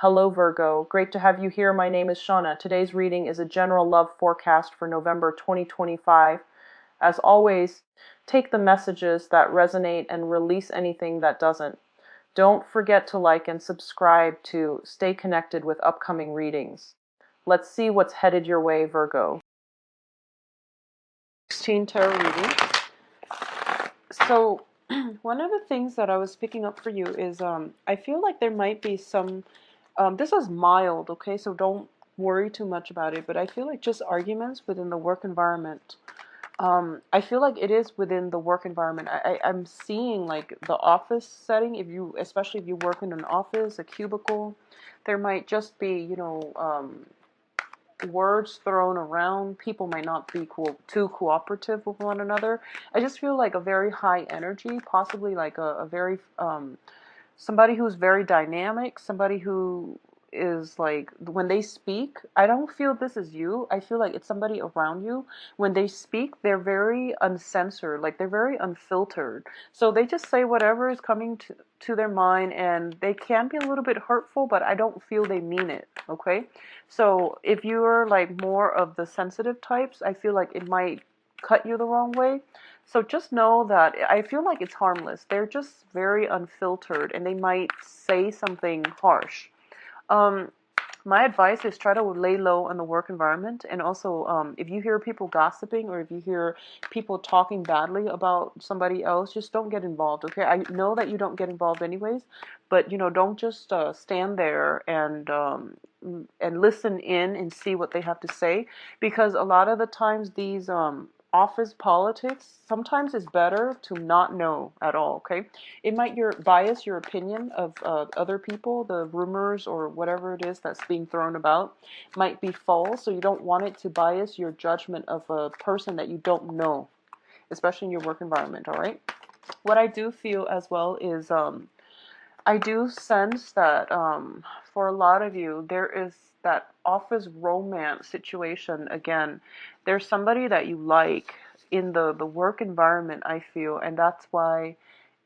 Hello Virgo, great to have you here. My name is Shauna. Today's reading is a general love forecast for November 2025. As always, take the messages that resonate and release anything that doesn't. Don't forget to like and subscribe to stay connected with upcoming readings. Let's see what's headed your way, Virgo. 16 tarot reading. So, one of the things that I was picking up for you is I feel like there might be some, this is mild, okay, so don't worry too much about it, but I feel like just arguments within the work environment. I feel like it is within the work environment. I'm seeing like the office setting, especially if you work in an office, a cubicle, there might just be, words thrown around. People might not be too cooperative with one another. I just feel like a very high energy, possibly like a very somebody who's very dynamic, somebody who is like, when they speak, I don't feel this is you. I feel like it's somebody around you. When they speak, they're very uncensored, like they're very unfiltered. So they just say whatever is coming to their mind, and they can be a little bit hurtful, but I don't feel they mean it, okay? So if you're like more of the sensitive types, I feel like it might cut you the wrong way. So just know that I feel like it's harmless. They're just very unfiltered, and they might say something harsh. Um, my advice is try to lay low on the work environment. And also, if you hear people gossiping or if you hear people talking badly about somebody else, just don't get involved, okay? I know that you don't get involved anyways, but, don't just stand there and listen in and see what they have to say, because a lot of the times these office politics, sometimes it's better to not know at all, okay? It might bias your opinion of other people. The rumors or whatever it is that's being thrown about might be false, so you don't want it to bias your judgment of a person that you don't know, especially in your work environment, all right? What I do feel as well is I do sense that for a lot of you, there is that office romance situation again. There's somebody that you like in the work environment, I feel, and that's why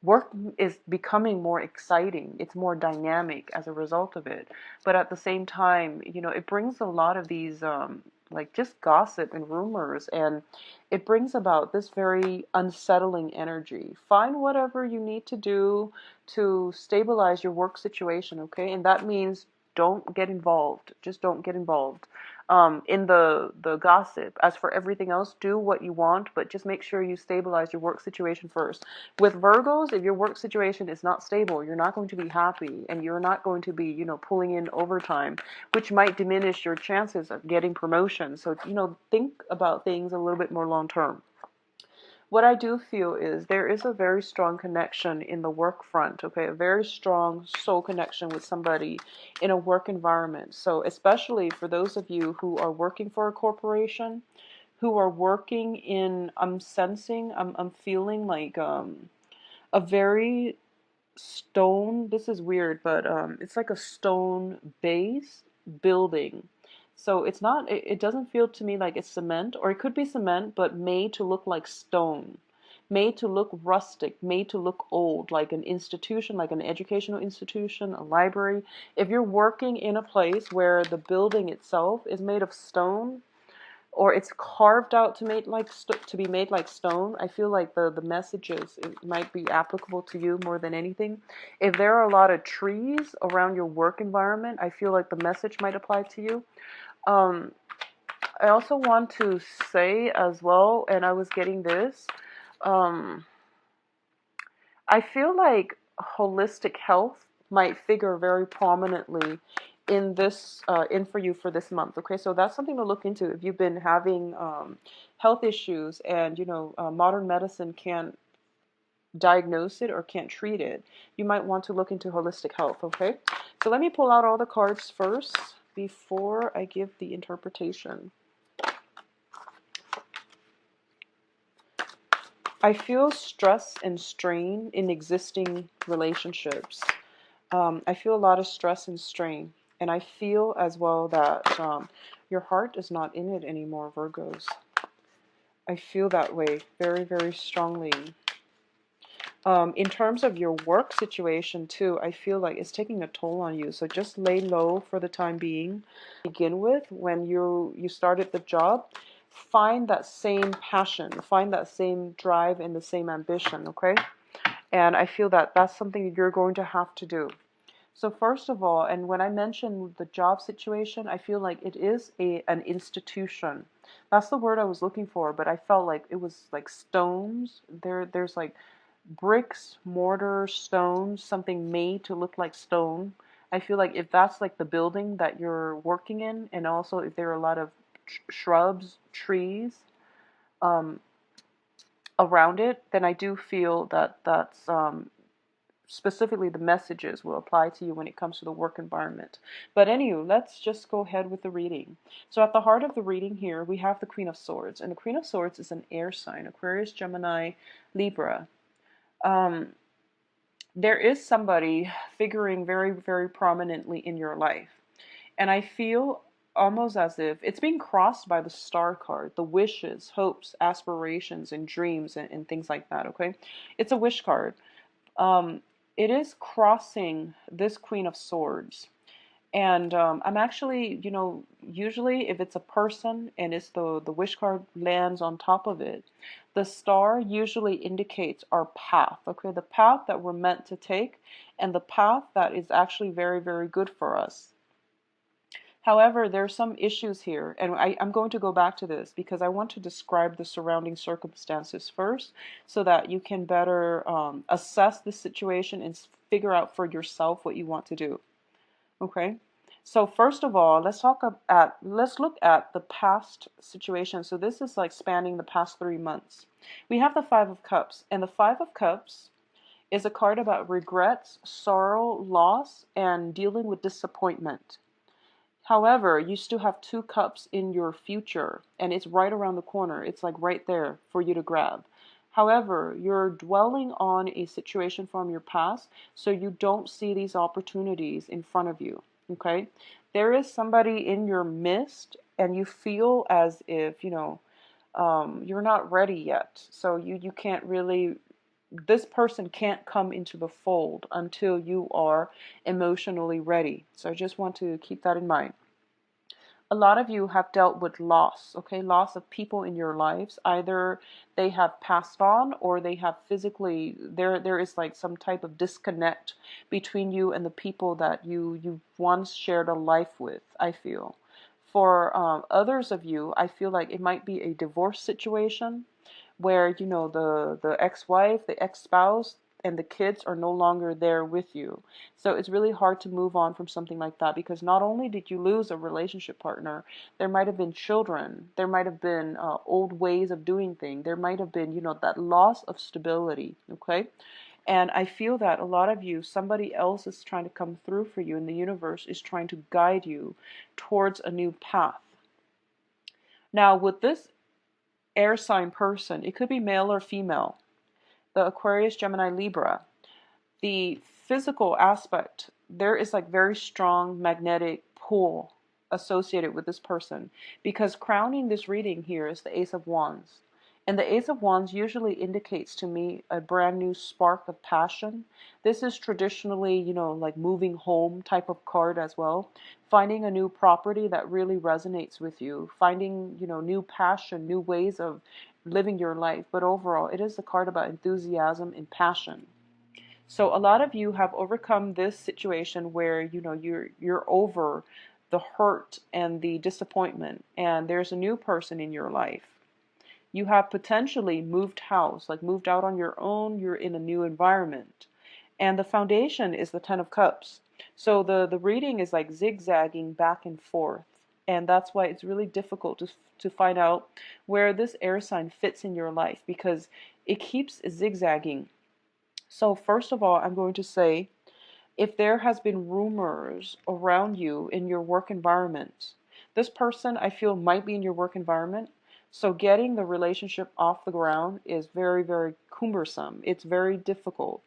work is becoming more exciting. It's more dynamic as a result of it. But at the same time, it brings a lot of these like just gossip and rumors, and it brings about this very unsettling energy. Find whatever you need to do to stabilize your work situation, okay? And that means don't get involved. Just don't get involved in the gossip. As for everything else, do what you want, but just make sure you stabilize your work situation first. With Virgos, if your work situation is not stable, you're not going to be happy, and you're not going to be, pulling in overtime, which might diminish your chances of getting promotion. So, think about things a little bit more long term. What I do feel is there is a very strong connection in the work front, okay? A very strong soul connection with somebody in a work environment. So especially for those of you who are working for a corporation, who are working in, I'm sensing, I'm feeling like a very stone, this is weird, but it's like a stone base building. So it's not, it doesn't feel to me like it's cement, or it could be cement, but made to look like stone, made to look rustic, made to look old, like an institution, like an educational institution, a library. If you're working in a place where the building itself is made of stone, or it's carved out to be made like stone, I feel like the messages, it might be applicable to you more than anything. If there are a lot of trees around your work environment, I feel like the message might apply to you. Um, I also want to say as well, and I was getting this, um, I feel like holistic health might figure very prominently in this in for you for this month. Okay, so that's something to look into if you've been having health issues, and modern medicine can't diagnose it or can't treat it. You might want to look into holistic health. Okay, so let me pull out all the cards first before I give the interpretation. I feel stress and strain in existing relationships. I feel a lot of stress and strain. And I feel as well that your heart is not in it anymore, Virgos. I feel that way very, very strongly. In terms of your work situation too, I feel like it's taking a toll on you. So just lay low for the time being. Begin with, when you started the job, find that same passion, find that same drive and the same ambition, okay? And I feel that that's something that you're going to have to do. So first of all, and when I mentioned the job situation, I feel like it is an institution. That's the word I was looking for, but I felt like it was like stones. There's like bricks, mortar, stones, something made to look like stone. I feel like if that's like the building that you're working in, and also if there are a lot of shrubs, trees um, around it, then I do feel that that's specifically the messages will apply to you when it comes to the work environment. But anyway, let's just go ahead with the reading. So at the heart of the reading here, we have the Queen of Swords. And the Queen of Swords is an air sign, Aquarius, Gemini, Libra. Um, there is somebody figuring very, very prominently in your life. And I feel almost as if it's being crossed by the star card, the wishes, hopes, aspirations, and dreams, and things like that, okay? It's a wish card. Um, it is crossing this Queen of Swords. And I'm actually, usually if it's a person and it's the wish card lands on top of it, the star usually indicates our path, okay? The path that we're meant to take and the path that is actually very, very good for us. However, there are some issues here, and I'm going to go back to this because I want to describe the surrounding circumstances first so that you can better assess the situation and figure out for yourself what you want to do. Okay? So first of all, let's look at the past situation. So this is like spanning the past 3 months. We have the Five of Cups, and the Five of Cups is a card about regrets, sorrow, loss, and dealing with disappointment. However, you still have two cups in your future, and it's right around the corner. It's like right there for you to grab. However, you're dwelling on a situation from your past, so you don't see these opportunities in front of you. Okay? There is somebody in your midst, and you feel as if, you're not ready yet. So you can't really, this person can't come into the fold until you are emotionally ready. So I just want to keep that in mind. A lot of you have dealt with loss, okay? Loss of people in your lives. Either they have passed on or they have physically, there is like some type of disconnect between you and the people that you once shared a life with, I feel. For others of you, I feel like it might be a divorce situation where, the ex-wife, the ex-spouse, and the kids are no longer there with you. So it's really hard to move on from something like that because not only did you lose a relationship partner, there might have been children, there might have been old ways of doing things, there might have been, that loss of stability, okay? And I feel that a lot of you, somebody else is trying to come through for you, and the universe is trying to guide you towards a new path. Now, with this air sign person, it could be male or female, the Aquarius, Gemini, Libra, the physical aspect, there is like very strong magnetic pull associated with this person because crowning this reading here is the Ace of Wands. And the Ace of Wands usually indicates to me a brand new spark of passion. This is traditionally, like moving home type of card as well. Finding a new property that really resonates with you. Finding, new passion, new ways of living your life. But overall, it is a card about enthusiasm and passion. So a lot of you have overcome this situation where, you're over the hurt and the disappointment, and there's a new person in your life. You have potentially moved house, like moved out on your own, you're in a new environment. And the foundation is the Ten of Cups. So the reading is like zigzagging back and forth. And that's why it's really difficult to find out where this air sign fits in your life because it keeps zigzagging. So first of all, I'm going to say, if there has been rumors around you in your work environment, this person I feel might be in your work environment. So getting the relationship off the ground is very, very cumbersome. It's very difficult.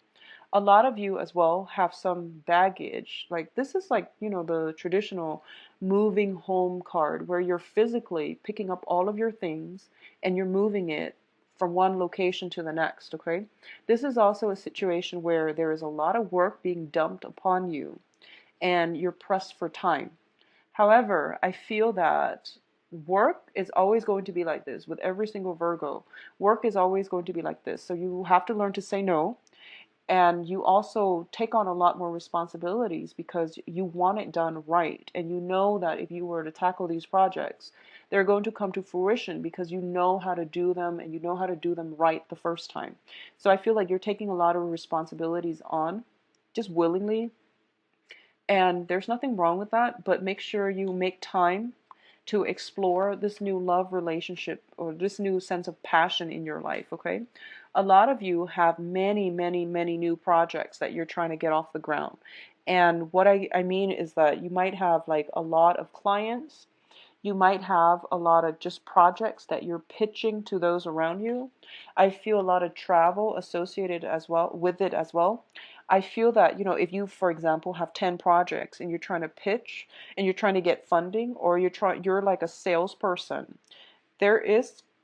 A lot of you as well have some baggage. Like this is like, the traditional moving home card where you're physically picking up all of your things and you're moving it from one location to the next, okay? This is also a situation where there is a lot of work being dumped upon you and you're pressed for time. However, I feel that work is always going to be like this with every single Virgo. Work is always going to be like this. So you have to learn to say no. And you also take on a lot more responsibilities because you want it done right. And you know that if you were to tackle these projects, they're going to come to fruition because you know how to do them and you know how to do them right the first time. So I feel like you're taking a lot of responsibilities on just willingly, and there's nothing wrong with that, but make sure you make time to explore this new love relationship or this new sense of passion in your life, okay? A lot of you have many, many, many new projects that you're trying to get off the ground. And what I mean is that you might have like a lot of clients, you might have a lot of just projects that you're pitching to those around you. I feel a lot of travel associated as well with it as well. I feel that, if you, for example, have 10 projects and you're trying to pitch and you're trying to get funding, or you're like a salesperson, there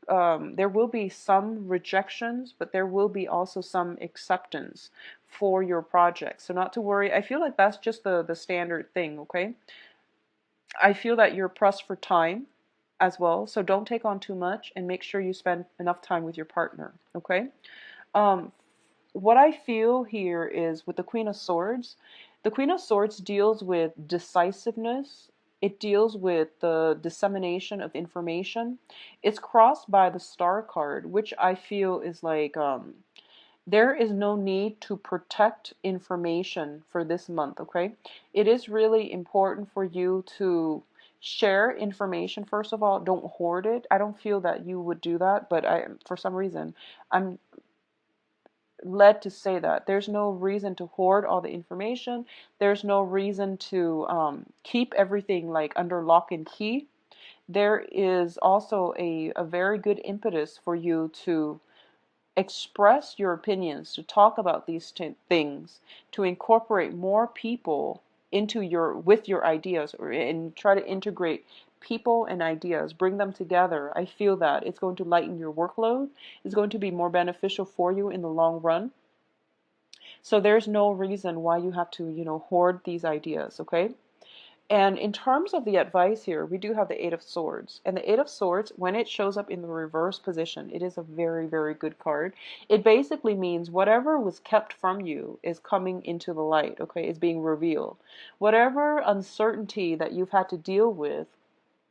will be some rejections, but there will be also some acceptance for your project. So not to worry. I feel like that's just the standard thing, okay? I feel that you're pressed for time as well, so don't take on too much and make sure you spend enough time with your partner, okay? Um, what I feel here is with the Queen of Swords, the Queen of Swords deals with decisiveness. It deals with the dissemination of information. It's crossed by the Star card, which I feel is like there is no need to protect information for this month, okay? It is really important for you to share information. First of all, don't hoard it. I don't feel that you would do that, but for some reason, I'm led to say that. There's no reason to hoard all the information. There's no reason to keep everything like under lock and key. There is also a very good impetus for you to express your opinions, to talk about these things, to incorporate more people into with your ideas, and try to integrate people and ideas, bring them together. I feel that it's going to lighten your workload. It's going to be more beneficial for you in the long run. So there's no reason why you have to, hoard these ideas, okay? And in terms of the advice here, we do have the Eight of Swords. And the Eight of Swords, when it shows up in the reverse position, it is a very, very good card. It basically means whatever was kept from you is coming into the light, okay? It's being revealed. Whatever uncertainty that you've had to deal with,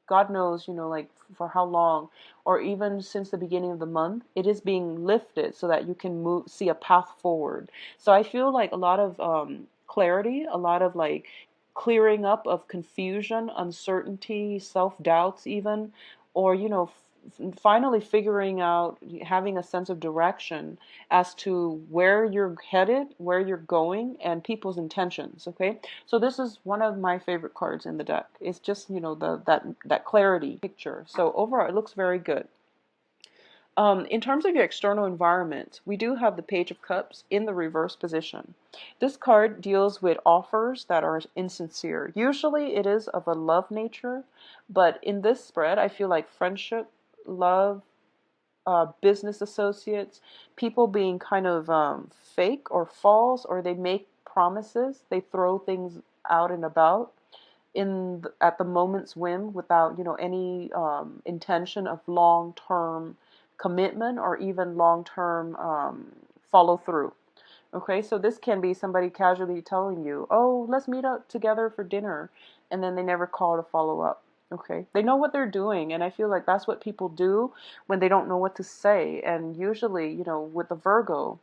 God knows, like for how long, or even since the beginning of the month, it is being lifted so that you can see a path forward. So I feel like a lot of clarity, a lot of like clearing up of confusion, uncertainty, self-doubts even, or, finally figuring out, having a sense of direction as to where you're headed, where you're going, and people's intentions, okay? So this is one of my favorite cards in the deck. It's just, that clarity picture. So overall, it looks very good. In terms of your external environment, we do have the Page of Cups in the reverse position. This card deals with offers that are insincere. Usually it is of a love nature, but in this spread, I feel like friendship, love, business associates, people being kind of fake or false, or they make promises, they throw things out and about at the moment's whim without any intention of long-term commitment or even long-term follow through. Okay, so this can be somebody casually telling you, oh, let's meet up together for dinner, and then they never call to follow up. Okay, they know what they're doing, and I feel like that's what people do when they don't know what to say. And usually, with the Virgo,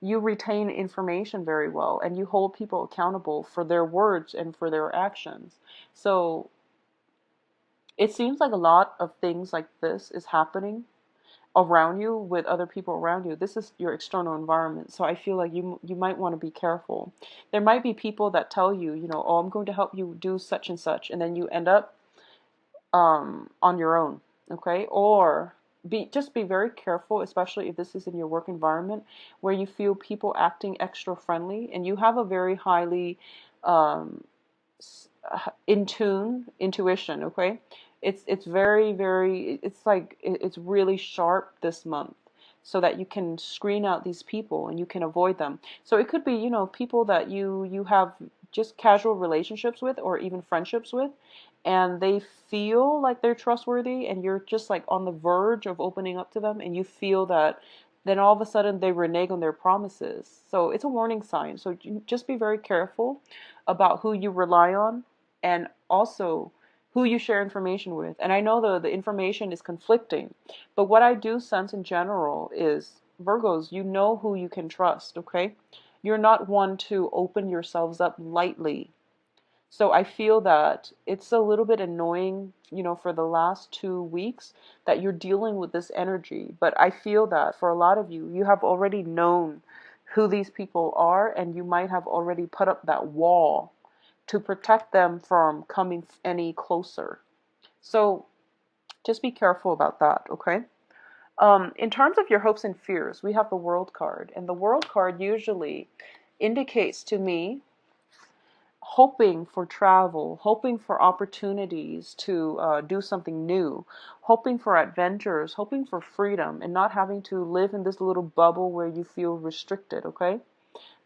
you retain information very well and you hold people accountable for their words and for their actions. So it seems like a lot of things like this is happening around you with other people around you. This is your external environment. So I feel like you might want to be careful. There might be people that tell you, oh, I'm going to help you do such and such, and then you end up on your own, okay? Or just be very careful, especially if this is in your work environment where you feel people acting extra friendly and you have a very highly in tune intuition, okay? It's very, very, it's like it's really sharp this month. so that you can screen out these people and you can avoid them. So it could be, people that you have just casual relationships with or even friendships with, and they feel like they're trustworthy and you're just like on the verge of opening up to them, and you feel that then all of a sudden they renege on their promises. So it's a warning sign. So just be very careful about who you rely on, and also who you share information with. And I know the information is conflicting, but what I do sense in general is, Virgos, you know who you can trust, okay? You're not one to open yourselves up lightly. So I feel that it's a little bit annoying, for the last 2 weeks that you're dealing with this energy. But I feel that for a lot of you, you have already known who these people are, and you might have already put up that wall to protect them from coming any closer. So just be careful about that, okay? In terms of your hopes and fears, we have the World card, and the World card usually indicates to me hoping for travel, hoping for opportunities to do something new, hoping for adventures, hoping for freedom, and not having to live in this little bubble where you feel restricted, okay?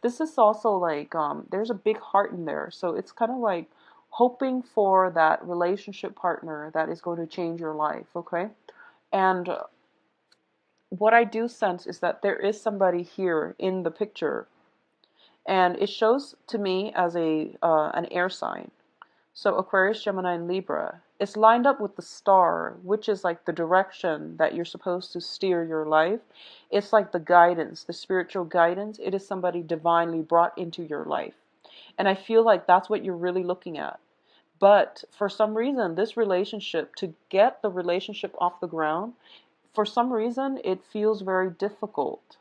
This is also like, there's a big heart in there. So it's kind of like hoping for that relationship partner that is going to change your life, okay? And what I do sense is that there is somebody here in the picture, and it shows to me as an air sign. So Aquarius, Gemini, and Libra. It's lined up with the star, which is like the direction that you're supposed to steer your life. It's like the guidance, the spiritual guidance. It is somebody divinely brought into your life. And I feel like that's what you're really looking at. But for some reason, this relationship, to get the relationship off the ground, for some reason, it feels very difficult.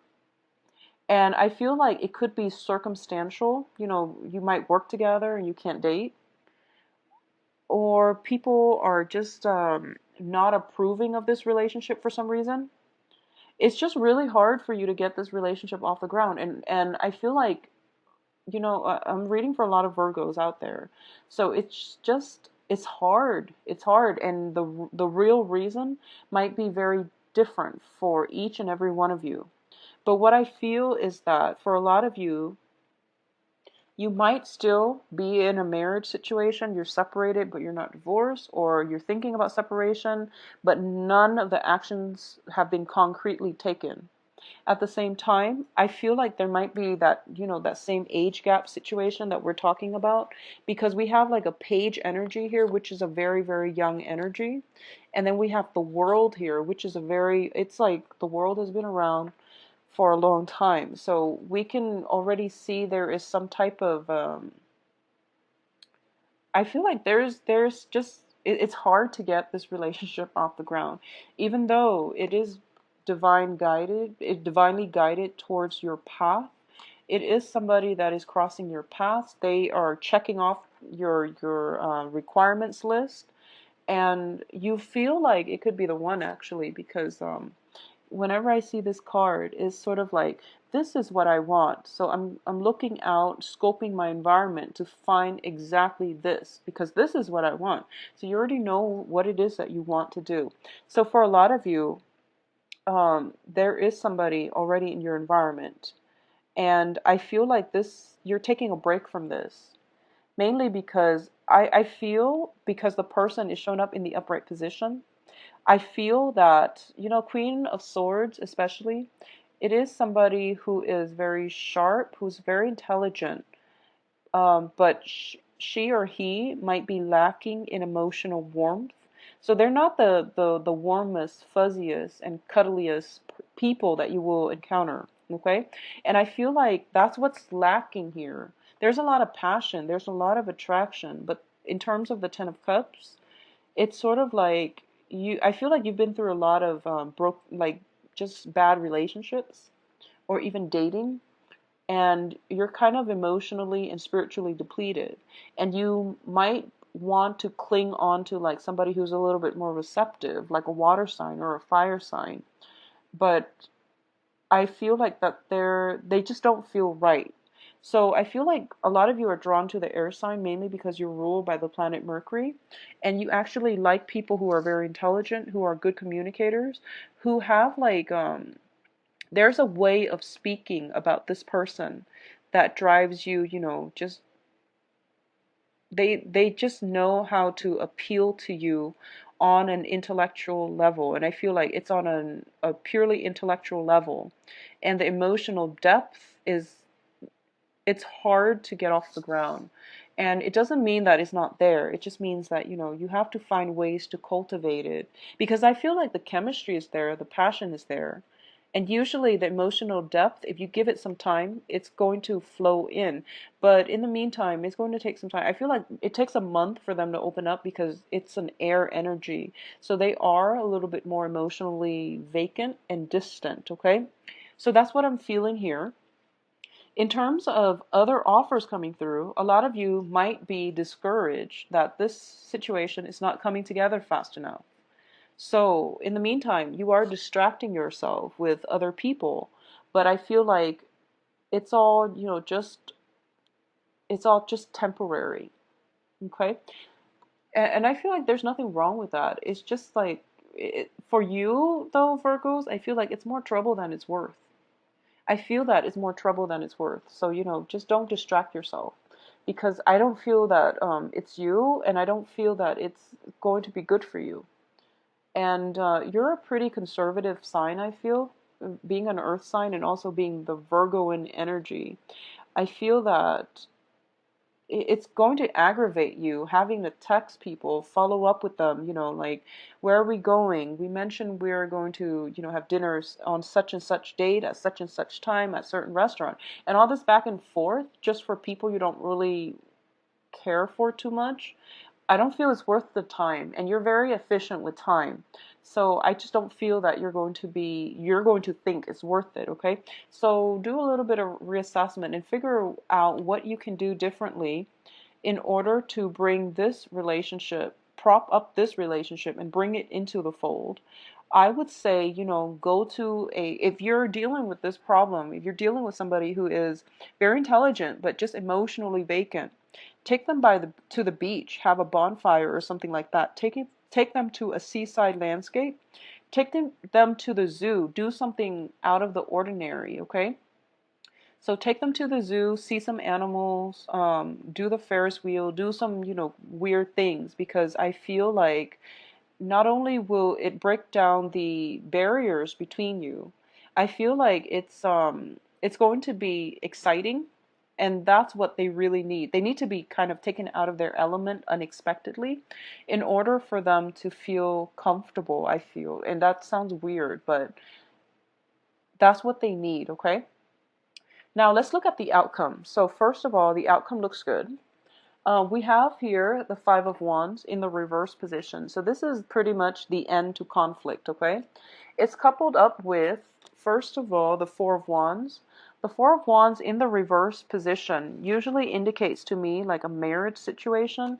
And I feel like it could be circumstantial. You might work together and you can't date, or people are just not approving of this relationship for some reason. It's just really hard for you to get this relationship off the ground. And I feel like, I'm reading for a lot of Virgos out there. So it's hard. It's hard. And the real reason might be very different for each and every one of you. But what I feel is that for a lot of you, you might still be in a marriage situation. You're separated, but you're not divorced, or you're thinking about separation, but none of the actions have been concretely taken. At the same time, I feel like there might be that, that same age gap situation that we're talking about, because we have like a page energy here, which is a very, very young energy. And then we have the world here, which is it's like the world has been around for a long time. So we can already see there is some type of, I feel like there's just, it's hard to get this relationship off the ground, even though it is divinely guided towards your path. It is somebody that is crossing your path. They are checking off your requirements list, and you feel like it could be the one, actually, because whenever I see this card, is sort of like, this is what I want. So I'm looking out, scoping my environment to find exactly this, because this is what I want. So you already know what it is that you want to do. So for a lot of you, there is somebody already in your environment, and I feel like you're taking a break from this, mainly because I feel, because the person is shown up in the upright position, I feel that, Queen of Swords especially, it is somebody who is very sharp, who's very intelligent, but she or he might be lacking in emotional warmth. So they're not the warmest, fuzziest, and cuddliest people that you will encounter, okay? And I feel like that's what's lacking here. There's a lot of passion, there's a lot of attraction, but in terms of the Ten of Cups, it's sort of like I feel like you've been through a lot of just bad relationships, or even dating, and you're kind of emotionally and spiritually depleted, and you might want to cling on to like somebody who's a little bit more receptive, like a water sign or a fire sign, but I feel like that they just don't feel right. So I feel like a lot of you are drawn to the air sign mainly because you're ruled by the planet Mercury, and you actually like people who are very intelligent, who are good communicators, who have like There's a way of speaking about this person that drives you, just they just know how to appeal to you on an intellectual level, and I feel like it's on a purely intellectual level, and the emotional depth is, it's hard to get off the ground. And it doesn't mean that it's not there. It just means that, you have to find ways to cultivate it. Because I feel like the chemistry is there, the passion is there. And usually the emotional depth, if you give it some time, it's going to flow in. But in the meantime, it's going to take some time. I feel like it takes a month for them to open up because it's an air energy. So they are a little bit more emotionally vacant and distant, okay? So that's what I'm feeling here. In terms of other offers coming through, a lot of you might be discouraged that this situation is not coming together fast enough. So, in the meantime, you are distracting yourself with other people, but I feel like it's all, it's all just temporary. Okay? And I feel like there's nothing wrong with that. It's just like, for you, though, Virgos, I feel like it's more trouble than it's worth. I feel that it's more trouble than it's worth. So, just don't distract yourself, because I don't feel that it's you, and I don't feel that it's going to be good for you. And you're a pretty conservative sign, I feel, being an earth sign and also being the Virgoan energy. I feel that it's going to aggravate you having to text people, follow up with them, like, where are we going? We mentioned we're going to, have dinners on such and such date at such and such time at certain restaurant. And all this back and forth just for people you don't really care for too much. I don't feel it's worth the time, and you're very efficient with time. So I just don't feel that you're going to think it's worth it, okay? So do a little bit of reassessment and figure out what you can do differently in order to bring this relationship, prop up this relationship and bring it into the fold. I would say, go to if you're dealing with this problem, if you're dealing with somebody who is very intelligent but just emotionally vacant, take them to the beach, have a bonfire or something like that. Take them to a seaside landscape. Take them to the zoo. Do something out of the ordinary, okay? So take them to the zoo, see some animals, do the Ferris wheel, do some, weird things, because I feel like not only will it break down the barriers between you, I feel like it's going to be exciting, and that's what they really need. They need to be kind of taken out of their element unexpectedly in order for them to feel comfortable, I feel. And that sounds weird, but that's what they need, okay? Now let's look at the outcome. So first of all, the outcome looks good. We have here the Five of Wands in the reverse position. So this is pretty much the end to conflict, okay? It's coupled up with, first of all, the Four of Wands. The Four of Wands in the reverse position usually indicates to me like a marriage situation,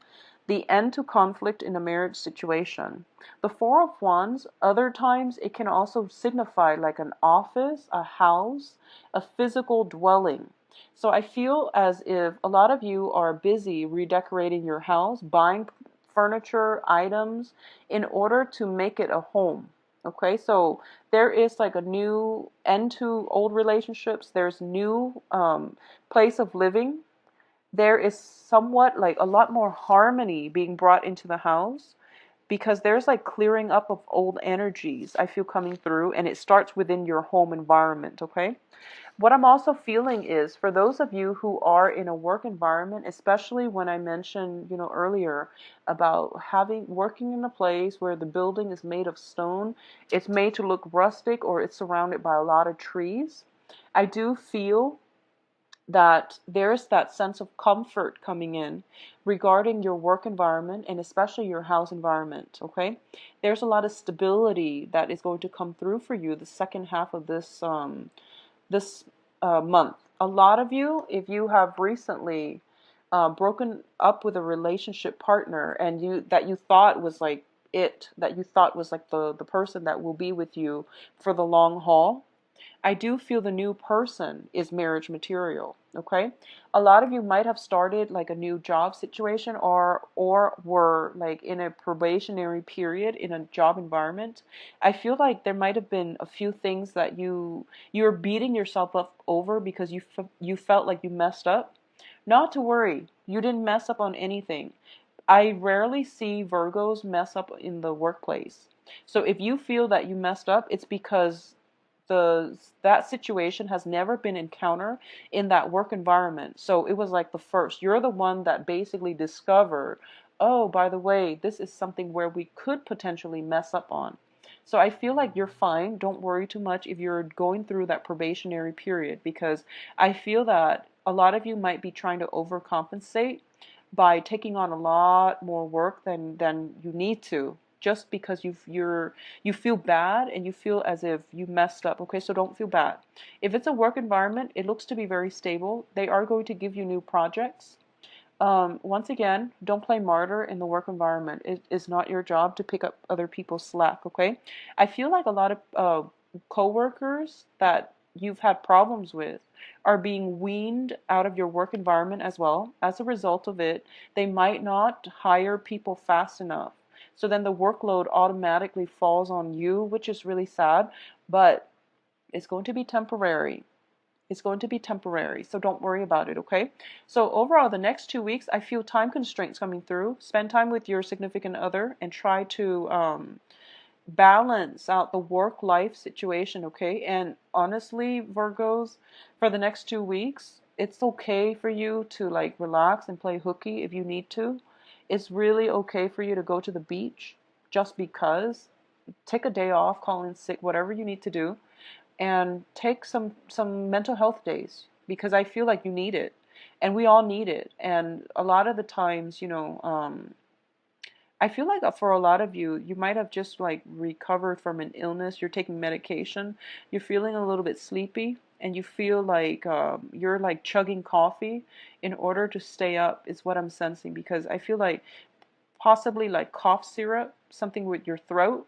the end to conflict in a marriage situation. The Four of Wands, other times it can also signify like an office, a house, a physical dwelling. So I feel as if a lot of you are busy redecorating your house, buying furniture, items in order to make it a home. Okay, so there is like a new end to old relationships. There's new place of living. There is somewhat like a lot more harmony being brought into the house, because there's like clearing up of old energies I feel coming through, and it starts within your home environment, okay? What I'm also feeling is, for those of you who are in a work environment, especially when I mentioned, earlier about working in a place where the building is made of stone, it's made to look rustic, or it's surrounded by a lot of trees. I do feel that there's that sense of comfort coming in regarding your work environment, and especially your house environment, okay? There's a lot of stability that is going to come through for you the second half of this month. A lot of you, if you have recently broken up with a relationship partner, and you thought was like that you thought was like the person that will be with you for the long haul, I do feel the new person is marriage material, okay? A lot of you might have started like a new job situation, or were like in a probationary period in a job environment. I feel like there might have been a few things that you're beating yourself up over because you felt like you messed up. Not to worry, you didn't mess up on anything. I rarely see Virgos mess up in the workplace. So if you feel that you messed up, it's because that situation has never been encountered in that work environment. So it was like the first. You're the one that basically discovered, oh, by the way, this is something where we could potentially mess up on. So I feel like you're fine. Don't worry too much if you're going through that probationary period, because I feel that a lot of you might be trying to overcompensate by taking on a lot more work than you need to, just because you feel bad and you feel as if you messed up. Okay, so don't feel bad. If it's a work environment, it looks to be very stable. They are going to give you new projects. Once again, don't play martyr in the work environment. It is not your job to pick up other people's slack, okay? I feel like a lot of coworkers that you've had problems with are being weaned out of your work environment as well. As a result of it, they might not hire people fast enough. So then the workload automatically falls on you, which is really sad, but it's going to be temporary. It's going to be temporary, so don't worry about it, okay? So overall, the next 2 weeks, I feel time constraints coming through. Spend time with your significant other and try to balance out the work-life situation, okay? And honestly, Virgos, for the next 2 weeks, it's okay for you to like relax and play hooky if you need to. It's really okay for you to go to the beach just because. Take a day off, call in sick, whatever you need to do, and take some mental health days, because I feel like you need it, and we all need it. And a lot of the times, I feel like for a lot of you, you might have just like recovered from an illness. You're taking medication. You're feeling a little bit sleepy, and you feel like you're like chugging coffee in order to stay up. Is what I'm sensing, because I feel like possibly like cough syrup, something with your throat,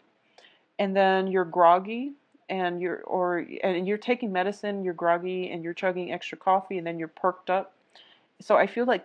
and then you're groggy, and you're taking medicine, you're groggy, and you're chugging extra coffee, and then you're perked up. So I feel like